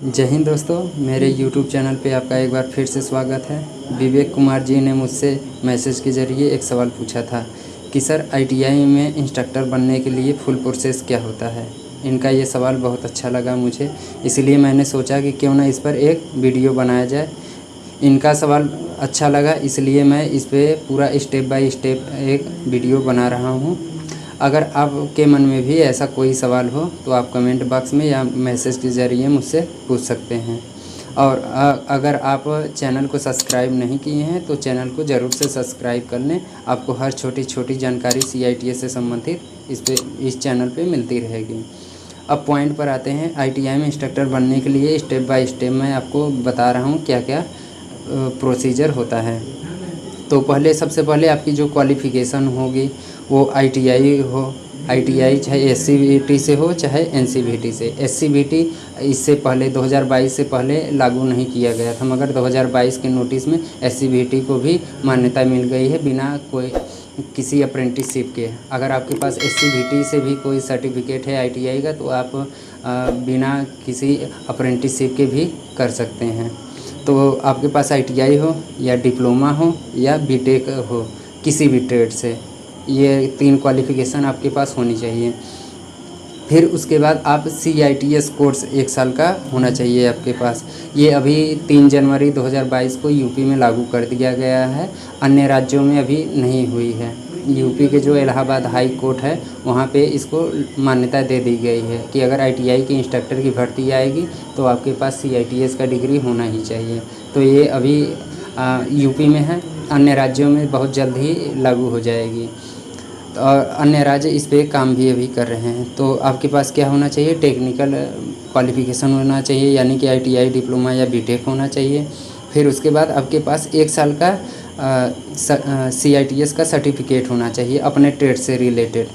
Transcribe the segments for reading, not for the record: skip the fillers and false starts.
जय हिंद दोस्तों, मेरे YouTube चैनल पे आपका एक बार फिर से स्वागत है। विवेक कुमार जी ने मुझसे मैसेज के ज़रिए एक सवाल पूछा था कि सर ITI में इंस्ट्रक्टर बनने के लिए फुल प्रोसेस क्या होता है। इनका ये सवाल बहुत अच्छा लगा मुझे, इसलिए मैंने सोचा कि क्यों ना इस पर एक वीडियो बनाया जाए। इनका सवाल अच्छा लगा, इसलिए मैं इस पर पूरा स्टेप बाय स्टेप एक वीडियो बना रहा हूँ। अगर आपके मन में भी ऐसा कोई सवाल हो तो आप कमेंट बॉक्स में या मैसेज के ज़रिए मुझसे पूछ सकते हैं। और अगर आप चैनल को सब्सक्राइब नहीं किए हैं तो चैनल को ज़रूर से सब्सक्राइब कर लें। आपको हर छोटी छोटी जानकारी CITS से संबंधित इस चैनल पे मिलती रहेगी। अब पॉइंट पर आते हैं। ITI में इंस्ट्रक्टर बनने के लिए स्टेप बाय स्टेप मैं आपको बता रहा हूँ क्या क्या प्रोसीजर होता है। तो सबसे पहले आपकी जो क्वालिफ़िकेशन होगी वो ITI हो। ITI चाहे SCVT से हो चाहे NCVT से। SCVT इससे पहले 2022 से पहले लागू नहीं किया गया था, मगर 2022 के नोटिस में SCVT को भी मान्यता मिल गई है बिना कोई किसी अप्रेंटिसशिप के। अगर आपके पास SCVT से भी कोई सर्टिफिकेट है ITI का तो आप बिना किसी अप्रेंटिसशिप के भी कर सकते हैं। तो आपके पास ITI हो या डिप्लोमा हो या BTech हो, किसी भी ट्रेड से, ये 3 क्वालिफ़िकेशन आपके पास होनी चाहिए। फिर उसके बाद आप CITS कोर्स 1 साल का होना चाहिए आपके पास। ये अभी 3 जनवरी 2022 को यूपी में लागू कर दिया गया है, अन्य राज्यों में अभी नहीं हुई है। यूपी के जो इलाहाबाद हाई कोर्ट है वहाँ पे इसको मान्यता दे दी गई है कि अगर ITI के इंस्ट्रक्टर की भर्ती आएगी तो आपके पास CITS का डिग्री होना ही चाहिए। तो ये अभी यूपी में है, अन्य राज्यों में बहुत जल्द ही लागू हो जाएगी। और अन्य राज्य इस पे काम भी अभी कर रहे हैं। तो आपके पास क्या होना चाहिए, टेक्निकल क्वालिफ़िकेशन होना चाहिए, यानी कि ITI डिप्लोमा या BTech होना चाहिए। फिर उसके बाद आपके पास 1 साल का CITS का सर्टिफिकेट होना चाहिए अपने ट्रेड से रिलेटेड।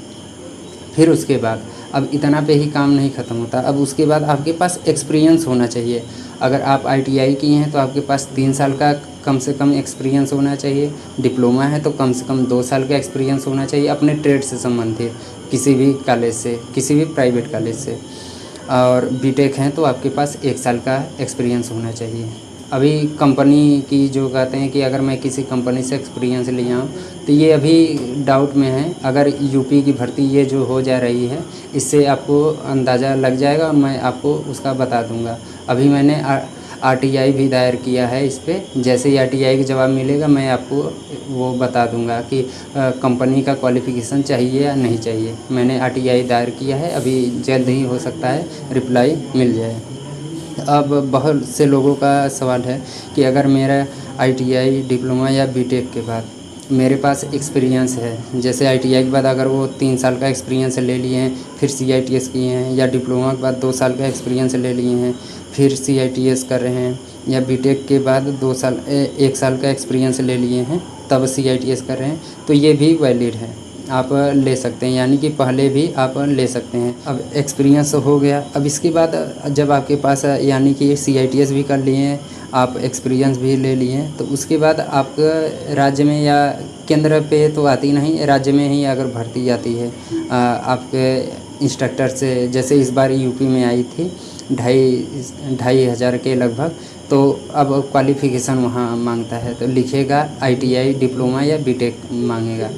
फिर उसके बाद अब इतना पे ही काम नहीं ख़त्म होता, अब उसके बाद आपके पास एक्सपीरियंस होना चाहिए। अगर आप ITI किए हैं तो आपके पास 3 साल का कम से कम एक्सपीरियंस होना चाहिए। डिप्लोमा है तो कम से कम 2 साल का एक्सपीरियंस होना चाहिए अपने ट्रेड से संबंधित, किसी भी कॉलेज से, किसी भी प्राइवेट कॉलेज से। और BTech हैं तो आपके पास 1 साल का एक्सपीरियंस होना चाहिए। अभी कंपनी की जो कहते हैं कि अगर मैं किसी कंपनी से एक्सपीरियंस लिया हूँ तो ये अभी डाउट में है। अगर यूपी की भर्ती ये जो हो जा रही है इससे आपको अंदाज़ा लग जाएगा और मैं आपको उसका बता दूंगा। अभी मैंने RTI भी दायर किया है इस पर। जैसे ही RTI का जवाब मिलेगा मैं आपको वो बता दूंगा कि कंपनी का क्वालिफ़िकेशन चाहिए या नहीं चाहिए। मैंने RTI दायर किया है, अभी जल्द ही हो सकता है रिप्लाई मिल जाए। अब बहुत से लोगों का सवाल है कि अगर मेरा ITI डिप्लोमा या BTech के बाद मेरे पास एक्सपीरियंस है, जैसे ITI के बाद अगर वो 3 साल का एक्सपीरियंस ले लिए हैं, फिर CITS किए हैं, या डिप्लोमा के बाद 2 साल का एक्सपीरियंस ले लिए हैं फिर CITS कर रहे हैं, या BTech के बाद 1 साल का एक्सपीरियंस ले लिए हैं तब CITS कर रहे हैं, तो ये भी वैलिड है, आप ले सकते हैं, यानी कि पहले भी आप ले सकते हैं। अब एक्सपीरियंस हो गया, अब इसके बाद जब आपके पास यानी कि CITS भी कर लिए हैं, आप एक्सपीरियंस भी ले लिए हैं, तो उसके बाद आपका राज्य में या केंद्र पे तो आती नहीं, राज्य में ही अगर भर्ती आती है आपके इंस्ट्रक्टर से, जैसे इस बार यूपी में आई थी 2,500 के लगभग। तो अब क्वालिफ़िकेशन वहाँ मांगता है तो लिखेगा ITI डिप्लोमा या BTech मांगेगा,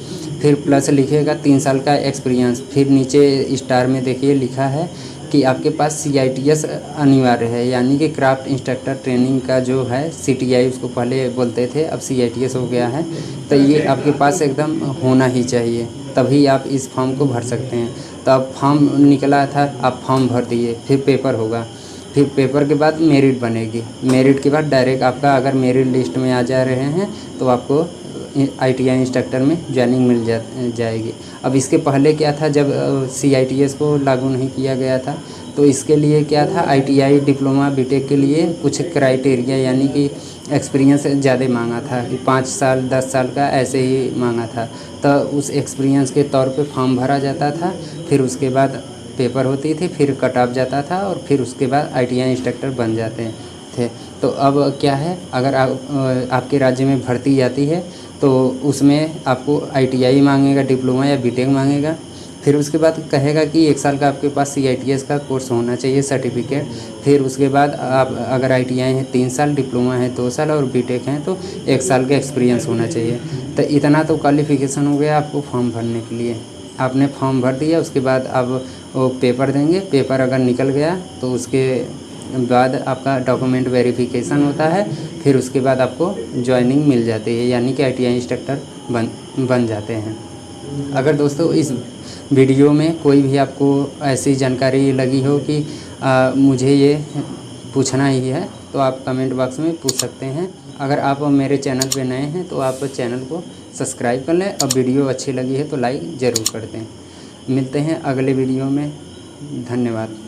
फिर प्लस लिखेगा 3 साल का एक्सपीरियंस। फिर नीचे स्टार में देखिए लिखा है कि आपके पास CITS अनिवार्य है, यानी कि क्राफ्ट इंस्ट्रक्टर ट्रेनिंग का जो है CTI उसको पहले बोलते थे, अब CITS हो गया है। तो ये आपके पास एकदम होना ही चाहिए, तभी आप इस फॉर्म को भर सकते हैं। तो अब फॉर्म निकला था, आप फॉर्म भर दिए, फिर पेपर होगा, फिर पेपर के बाद मेरिट बनेगी, मेरिट के बाद डायरेक्ट आपका अगर मेरिट लिस्ट में आ जा रहे हैं तो आपको ITI इंस्ट्रक्टर में ज्वाइनिंग मिल जाएगी। अब इसके पहले क्या था, जब CITS को लागू नहीं किया गया था तो इसके लिए क्या था, ITI डिप्लोमा BTech के लिए कुछ क्राइटेरिया यानी कि एक्सपीरियंस ज़्यादा मांगा था कि 5 साल 10 साल का ऐसे ही मांगा था। तो उस एक्सपीरियंस के तौर पे फॉर्म भरा जाता था, फिर उसके बाद पेपर होती थी, फिर कट ऑफ जाता था और फिर उसके बाद ITI इंस्ट्रक्टर बन जाते थे। तो अब क्या है, अगर आपके राज्य में भर्ती आती है तो उसमें आपको ITI मांगेगा, डिप्लोमा या BTech मांगेगा, फिर उसके बाद कहेगा कि 1 साल का आपके पास CITS का कोर्स होना चाहिए सर्टिफिकेट। फिर उसके बाद आप अगर ITI है 3 साल, डिप्लोमा है 2 साल और बीटेक है तो 1 साल का एक्सपीरियंस होना चाहिए। तो इतना तो क्वालिफ़िकेशन हो गया आपको फॉर्म भरने के लिए। आपने फॉर्म भर दिया, उसके बाद आप वो पेपर देंगे। पेपर अगर निकल गया तो उसके बाद आपका डॉक्यूमेंट वेरिफिकेशन होता है। फिर उसके बाद आपको जॉइनिंग मिल जाती है, यानी कि ITI इंस्ट्रक्टर बन जाते हैं। अगर दोस्तों इस वीडियो में कोई भी आपको ऐसी जानकारी लगी हो कि मुझे ये पूछना ही है, तो आप कमेंट बॉक्स में पूछ सकते हैं। अगर आप मेरे चैनल पे नए हैं तो आप चैनल को सब्सक्राइब कर लें, और वीडियो अच्छी लगी है तो लाइक ज़रूर कर दें। मिलते हैं अगले वीडियो में। धन्यवाद।